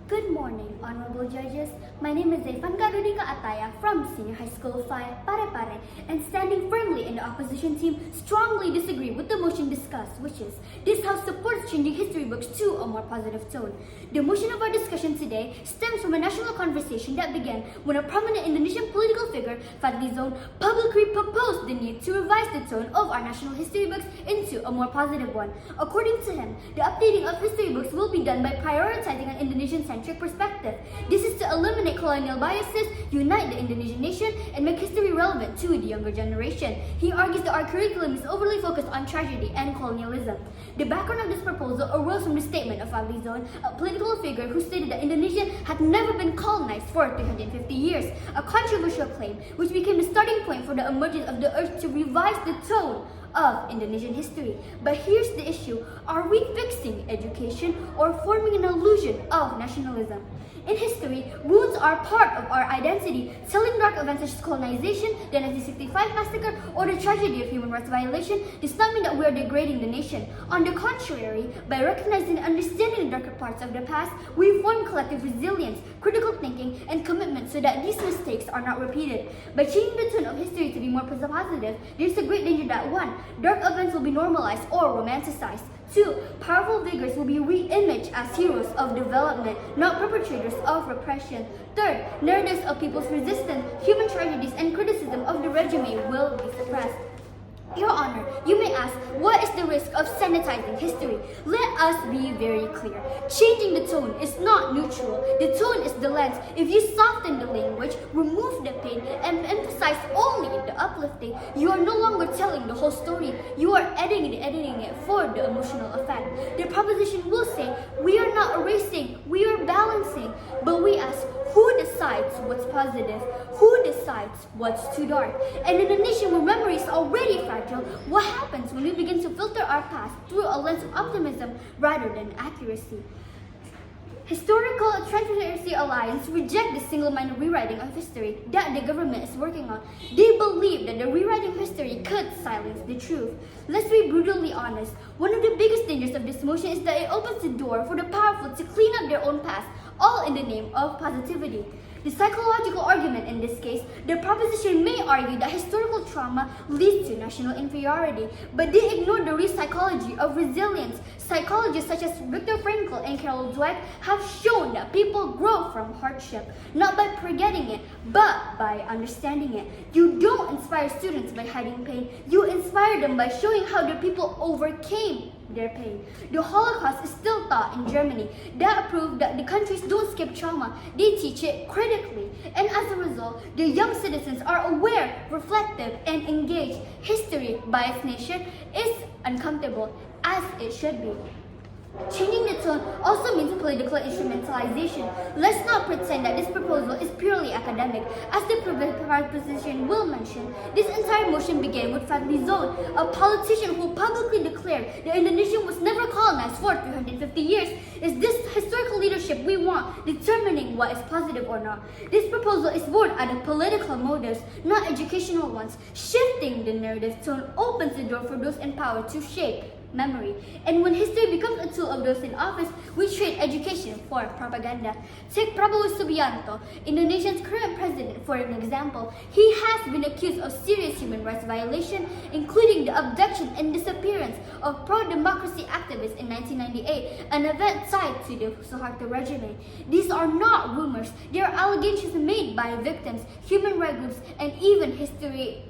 Good morning, honorable judges. My name is Zheyvanka Rudika Athaya from Senior High School 5, Parepare, and standing firmly in the opposition team, strongly disagree with the motion discussed, which is, this House supports changing history books to a more positive tone. The motion of our discussion today stems from a national conversation that began when a prominent Indonesian political figure, Fadli Zon, publicly proposed the need to revise the tone of our national history books into a more positive one. According to him, the updating of history books will be done by prioritizing an Indonesian-centric perspective. This is to eliminate colonial biases, unite the Indonesian nation, and make history relevant to the younger generation. He argues that our curriculum is overly focused on tragedy and colonialism. The background of this proposal arose from the statement of Fadli Zon, a political figure who stated that Indonesia had never been colonized for 350 years, a controversial claim which became the starting point for the emergence of the urge to revise the tone of Indonesian history. But here's the issue: are we fixing education or forming an illusion of nationalism? In history, wounds are part of our identity. Telling dark events such as colonization, the 1965 massacre, or the tragedy of human rights violation does not mean that we are degrading the nation. On the contrary, by recognizing and understanding the darker parts of the past, we form collective resilience, critical thinking, and commitment so that these mistakes are not repeated. By changing the tone of history to be more positive, there's a great danger that 1. Dark events will be normalized or romanticized. 2. Powerful figures will be re-imaged as heroes of development, not perpetrators of repression. 3. Narratives of people's resistance, human tragedies, and criticism of the regime will be suppressed. Your Honor, you may ask, what is the risk of sanitizing history? Let us be very clear. Changing the tone is not neutral. The tone is the lens. If you soften the language, remove the pain, and emphasize only the uplifting, you are no longer telling the whole story. You are editing it for the emotional effect. The proposition will say, we are not erasing, we are balancing. But we ask, who decides what's positive? Who decides what's too dark? And in a nation where memory is already fragile, what happens when we begin to filter our past through a lens of optimism rather than accuracy? Historical Transparency Alliance reject the single-minded rewriting of history that the government is working on. They believe that the rewriting of history could silence the truth. Let's be brutally honest. One of the biggest dangers of this motion is that it opens the door for the powerful to clean up their own past, all in the name of positivity. The psychological argument in this case, the proposition may argue that historical trauma leads to national inferiority, but they ignore the real psychology of resilience. Psychologists such as Viktor Frankl and Carol Dweck have shown that people grow from hardship, not by forgetting it, but by understanding it. You don't inspire students by hiding pain, you inspire them by showing how the people overcame their pain. The Holocaust is still taught in Germany. That proved that the countries don't skip trauma, they teach it critically. And as a result, the young citizens are aware, reflective, and engaged. History, by its nature, is uncomfortable, as it should be. Changing the tone also means political instrumentalization. Let's not pretend that this proposal is purely academic. As the proposition will mention, this entire motion began with Fadli Zon, a politician who publicly declared that Indonesia was never colonized for 350 years. Is this historical leadership we want determining what is positive or not? This proposal is born out of political motives, not educational ones. Shifting the narrative tone opens the door for those in power to shape memory. And when history becomes a tool of those in office, we trade education for propaganda. Take Prabowo Subianto, Indonesia's current president, for an example. He has been accused of serious human rights violation, including the abduction and disappearance of pro-democracy activists in 1998, an event tied to the Suharto regime. These are not rumors. They are allegations made by victims, human rights groups, and even history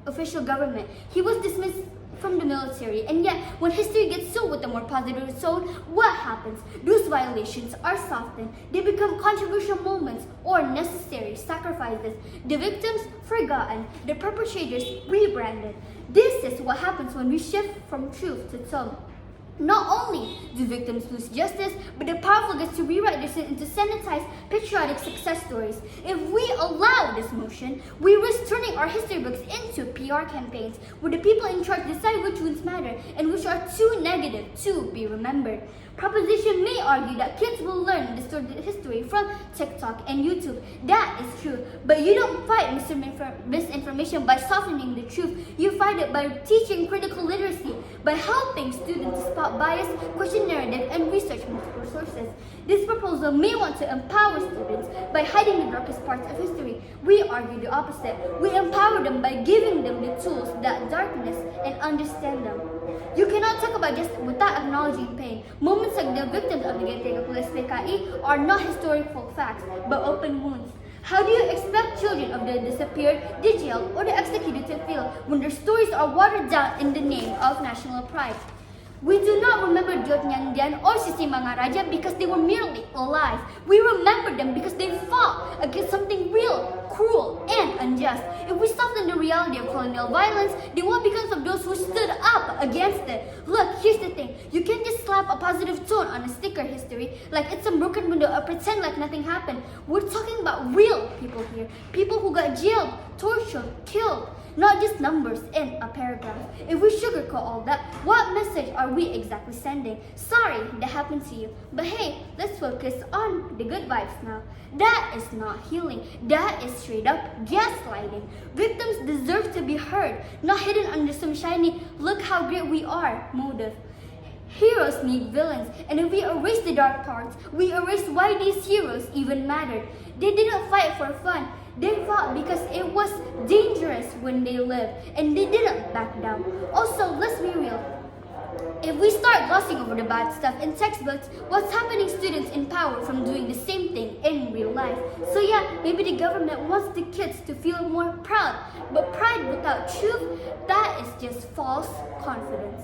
official government. He was dismissed from the military, and yet when history gets sold with a more positive tone, what happens? Those violations are softened. They become controversial moments or necessary sacrifices. The victims forgotten, the perpetrators rebranded. This is what happens when we shift from truth to tone. Not only do victims lose justice, but the powerful get to rewrite this into sanitized, patriotic success stories. If we allow this motion, we risk turning our history books into PR campaigns, where the people in charge decide which wounds matter and which are too negative to be remembered. Proposition may argue that kids will learn distorted history from TikTok and YouTube. That is true. But you don't fight misinformation by softening the truth. You fight it by teaching critical literacy, by helping students spot bias, question narrative, and research multiple sources. This proposal may want to empower students by hiding the darkest parts of history. We argue the opposite. We empower them by giving them the tools that darkness and understand them. You cannot talk about justice without acknowledging pain. Moments like the victims of the Getega Police PKI are not historical facts, but open wounds. How do you expect children of the disappeared, the jailed, or the executed to feel when their stories are watered down in the name of national pride? We do not remember Jot Nyang Dian or Sisi Mangaraja because they were merely alive. We remember them because they fought against something real, cruel, and unjust. If we soften the reality of colonial violence, then what becomes of those who stood up against it? Look, here's the thing. You can't just slap a positive tone on a sticker history like it's some broken window or pretend like nothing happened. We're talking about real people here. People who got jailed, tortured, killed. Not just numbers in a paragraph. If we sugarcoat all that, what message are we exactly sending? Sorry that happened to you, but hey, let's focus on the good vibes now. That is not healing. That is straight up gaslighting. Victims deserve to be heard, not hidden under some shiny, look how great we are motive. Heroes need villains, and if we erase the dark parts, we erase why these heroes even mattered. They didn't fight for fun. They fought because it was dangerous when they lived, and they didn't back down. Also, let's be real. If we start glossing over the bad stuff in textbooks, what's happening students in power from doing the same thing in real life? So yeah, maybe the government wants the kids to feel more proud, but pride without truth, that is just false confidence.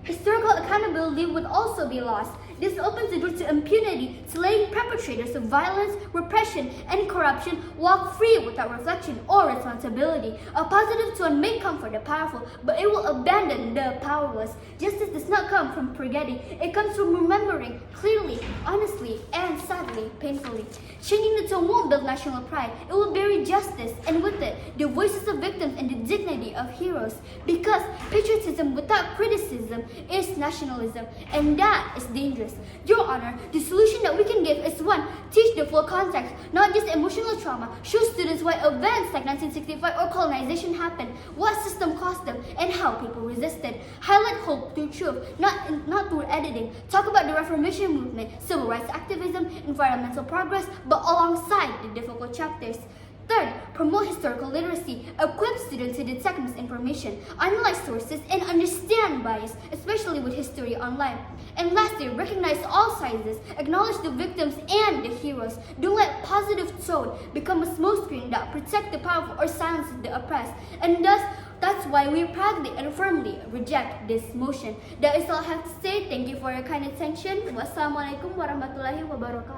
Historical accountability would also be lost. This opens the door to impunity, to letting perpetrators of violence, repression, and corruption walk free without reflection or responsibility. A positive tone may come for the powerful, but it will abandon the powerless. Justice does not come from forgetting. It comes from remembering clearly, honestly, and sadly, painfully. Changing the tone won't build national pride. It will bury justice, and with it, the voices of victims and the dignity of heroes. Because patriotism without criticism is nationalism, and that is dangerous. Your Honor, the solution that we can give is one, teach the full context, not just emotional trauma. Show students why events like 1965 or colonization happened, what system caused them, and how people resisted. Highlight hope through truth, not through editing. Talk about the Reformation movement, civil rights activism, environmental progress, but alongside the difficult chapters. Third, promote historical literacy. Equip students to detect misinformation, analyze sources, and understand bias, especially with history online. And lastly, recognize all sizes, acknowledge the victims and the heroes. Don't let positive tone become a smokescreen that protects the powerful or silences the oppressed. And thus, that's why we proudly and firmly reject this motion. That is all I have to say. Thank you for your kind attention. Wassalamualaikum warahmatullahi wabarakatuh.